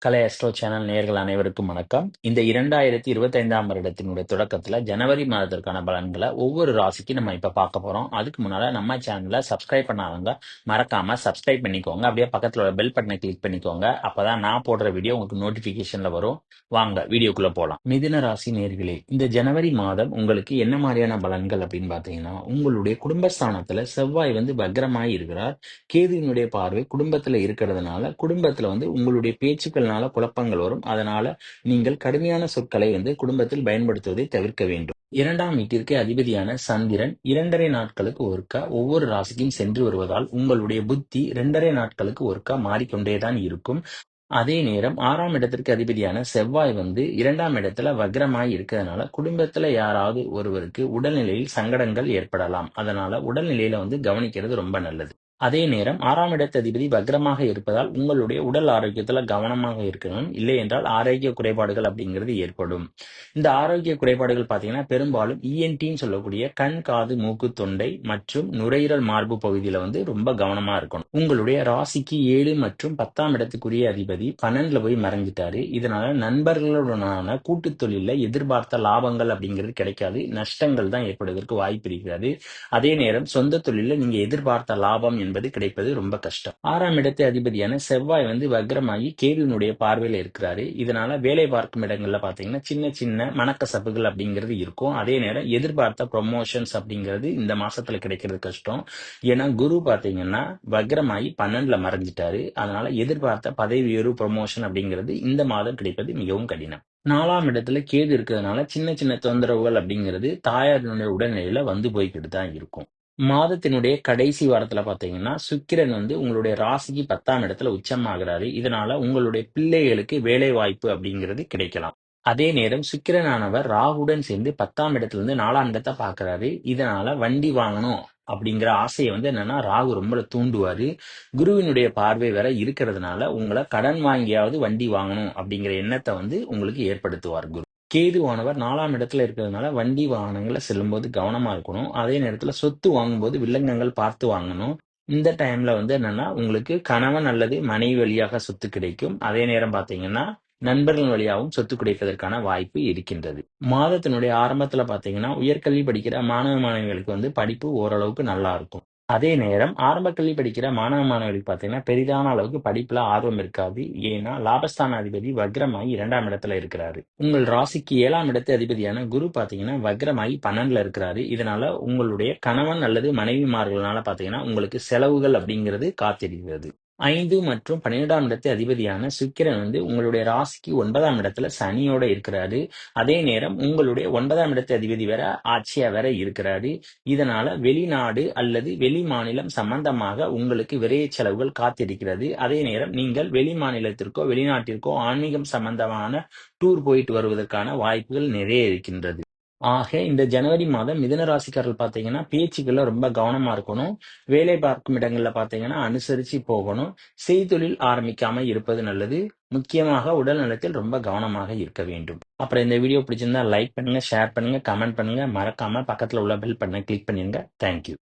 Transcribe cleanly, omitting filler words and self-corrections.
கலை astro channel நேயர்கள் அனைவருக்கும் வணக்கம். இந்த 2025ஆம் வருடத்தினுடைய தொடக்கத்துல ஜனவரி மாதத்திற்கான பலன்களை ஒவ்வொரு ராசிக்கு நம்ம இப்ப பார்க்க போறோம். அதுக்கு முன்னால நம்ம சேனலை சப்ஸ்கிரைப் பண்ணாதவங்க மறக்காம சப்ஸ்கிரைப் பண்ணிக்கோங்க. அப்படியே பக்கத்துல உள்ள பெல் பட்டனை கிளிக் பண்ணிக்கோங்க. அப்பதான் நான் போடுற வீடியோ உங்களுக்கு நோட்டிபிகேஷன்ல வரும். வாங்க வீடியோக்குள்ள போலாம். மிதுன ராசி நேயர்களே, இந்த ஜனவரி மாதம் உங்களுக்கு என்ன மாதிரியான பலன்கள் அப்படின்னு பாத்தீங்கன்னா, உங்களுடைய குடும்பஸ்தானத்துல செவ்வாய் வக்ரமாய் இருக்கிறார். கேதுவினுடைய பார்வை குடும்பத்துல இருக்கிறதுனால குடும்பத்துல உங்களுடைய பேச்சுக்கள்னால குழப்பங்கள் வரும். அதனால நீங்கள் கடுமையான சொற்களை குடும்பத்தில் பயன்படுத்துவதை தவிர்க்க வேண்டும். 2ஆம் வீட்டிற்கு அதிபதியான சந்திரன் 2½ நாட்களுக்கு ஒருக்கா ஒவ்வொரு ராசிக்கும் சென்று வருவதால் உங்களுடைய புத்தி 2½ நாட்களுக்கு ஒருக்கா மாறிக்கொண்டேதான் இருக்கும். அதே நேரம் 6ஆம் இடத்திற்கு அதிபதியான செவ்வாய் 2ஆம் இடத்துல வக்ரமாய் இருக்கிறதுனால குடும்பத்துல யாராவது ஒருவருக்கு உடல்நிலையில் சங்கடங்கள் ஏற்படலாம். அதனால உடல்நிலையில கவனிக்கிறது ரொம்ப நல்லது. அதே நேரம் 6ஆம் இடத்து அதிபதி வக்ரமாக இருப்பதால் உங்களுடைய உடல் ஆரோக்கியத்துல கவனமாக இருக்கணும். இல்லை என்றால் ஆரோக்கிய குறைபாடுகள் அப்படிங்கிறது ஏற்படும். இந்த ஆரோக்கிய குறைபாடுகள் பாத்தீங்கன்னா பெரும்பாலும் இஎன்டின்னு சொல்லக்கூடிய கண், காது, மூக்கு, தொண்டை மற்றும் நுரையீரல் மார்பு பகுதியில ரொம்ப கவனமா இருக்கணும். உங்களுடைய ராசிக்கு 7 மற்றும் 10ஆம் இடத்துக்குரிய அதிபதி 12ல போய் மறைஞ்சிட்டாரு. இதனால நண்பர்களுடனான கூட்டு தொழில எதிர்பார்த்த லாபங்கள் அப்படிங்கிறது கிடைக்காது. நஷ்டங்கள் தான் ஏற்படுவதற்கு வாய்ப்பு இருக்கிறது. அதே நேரம் சொந்த தொழில நீங்க எதிர்பார்த்த லாபம் என்பது கிடைப்பது ரொம்ப கஷ்டம். 6ஆம் இடத்து அதிபதியான செவ்வாய் வக்ரமாகி கேதுவினுடைய பார்வையில இருக்கிறாரு. இதனால வேலை பார்க்கும் இடங்கள்ல பாத்தீங்கன்னா சின்ன சின்ன மனக்கசப்புகள் அப்படிங்கிறது இருக்கும். அதே நேரம் எதிர்பார்த்த ப்ரொமோஷன்ஸ் அப்படிங்கிறது இந்த மாசத்துல கிடைக்கிறது கஷ்டம். ஏன்னா குரு பாத்தீங்கன்னா வக்ரமாகி 12ல மறைஞ்சிட்டாரு. அதனால எதிர்பார்த்த பதவி உயர்வு ப்ரொமோஷன் அப்படிங்கிறது இந்த மாதம் கிடைப்பது மிகவும் கடினம். 4ஆம் இடத்துல கேது இருக்கிறதுனால சின்ன சின்ன தொந்தரவுகள் அப்படிங்கிறது தாயாரினுடைய உடல்நிலையில போய்கிட்டு தான் இருக்கும். மாதத்தினுடைய கடைசி வாரத்துல பாத்தீங்கன்னா சுக்கிரன் உங்களுடைய ராசிக்கு 10ஆம் இடத்துல உச்சமாகிறாரு. இதனால உங்களுடைய பிள்ளைகளுக்கு வேலை வாய்ப்பு அப்படிங்கிறது கிடைக்கலாம். அதே நேரம் சுக்கிரனானவர் ராகுடன் சேர்ந்து 10ஆம் இடத்துல இருந்து 4ஆம் இடத்தை பாக்குறாரு. இதனால வண்டி வாங்கணும் அப்படிங்கிற ஆசையை என்னன்னா ராகு ரொம்ப தூண்டுவாரு. குருவினுடைய பார்வை வேற இருக்கிறதுனால உங்களை கடன் வாங்கியாவது வண்டி வாங்கணும் அப்படிங்கிற எண்ணத்தை உங்களுக்கு ஏற்படுத்துவார் குரு. கேதுவானவர் 4ஆம் இடத்துல இருக்கிறதுனால வண்டி வாகனங்களை செல்லும்போது கவனமா இருக்கணும். அதே நேரத்துல சொத்து வாங்கும்போது வில்லங்கங்கள் பார்த்து வாங்கணும். இந்த டைம்ல என்னன்னா உங்களுக்கு கணவன் அல்லது மனைவி வழியாக சொத்து கிடைக்கும். அதே நேரம் பாத்தீங்கன்னா நண்பர்கள் வழியாகவும் சொத்து கிடைப்பதற்கான வாய்ப்பு இருக்கின்றது. மாதத்தினுடைய ஆரம்பத்துல பாத்தீங்கன்னா உயர்கல்வி படிக்கிற மாணவ மாணவிகளுக்கு படிப்பு ஓரளவுக்கு நல்லா இருக்கும். அதே நேரம் ஆரம்ப கல்வி படிக்கிற மாணவ மாணவிகளுக்கு பாத்தீங்கன்னா பெரிதான அளவுக்கு படிப்புல ஆர்வம் இருக்காது. ஏன்னா லாபஸ்தான அதிபதி வக்ரமாகி 2ஆம் இடத்துல இருக்கிறாரு. உங்கள் ராசிக்கு 7ஆம் இடத்து அதிபதியான குரு பாத்தீங்கன்னா வக்ரமாகி 12ல இருக்கிறாரு. இதனால உங்களுடைய கணவன் அல்லது மனைவிமார்களால பாத்தீங்கன்னா உங்களுக்கு செலவுகள் அப்படிங்கிறது காத்திருக்கிறது. 5 மற்றும் 12ஆம் இடத்து அதிபதியான சுக்கிரன் உங்களுடைய ராசிக்கு 9ஆம் இடத்துல சனியோட இருக்கிறாரு. அதே நேரம் உங்களுடைய 9ஆம் இடத்து அதிபதி வேற ஆட்சியா வேற இருக்கிறாரு. இதனால வெளிநாடு அல்லது வெளி மாநிலம் சம்பந்தமாக உங்களுக்கு விரைய செலவுகள் காத்திருக்கிறது. அதே நேரம் நீங்கள் வெளி மாநிலத்திற்கோ வெளிநாட்டிற்கோ ஆன்மீகம் சம்பந்தமான டூர் போயிட்டு வருவதற்கான வாய்ப்புகள் நிறைய இருக்கின்றது. ஆக இந்த ஜனவரி மாதம் மிதுன ராசிக்காரர்கள் பாத்தீங்கன்னா பேச்சுக்கள்ல ரொம்ப கவனமா இருக்கணும். வேலை பார்க்கும் இடங்கள்ல பாத்தீங்கன்னா அனுசரிச்சு போகணும். செய்தொழில் ஆரம்பிக்காம இருப்பது நல்லது. முக்கியமாக உடல் நலத்தில் ரொம்ப கவனமாக இருக்க வேண்டும். அப்புறம் இந்த வீடியோ பிடிச்சிருந்தா லைக் பண்ணுங்க, ஷேர் பண்ணுங்க, கமெண்ட் பண்ணுங்க. மறக்காம பக்கத்துல உள்ள பெல் பட்டனை கிளிக் பண்ணிருங்க. தேங்க்யூ.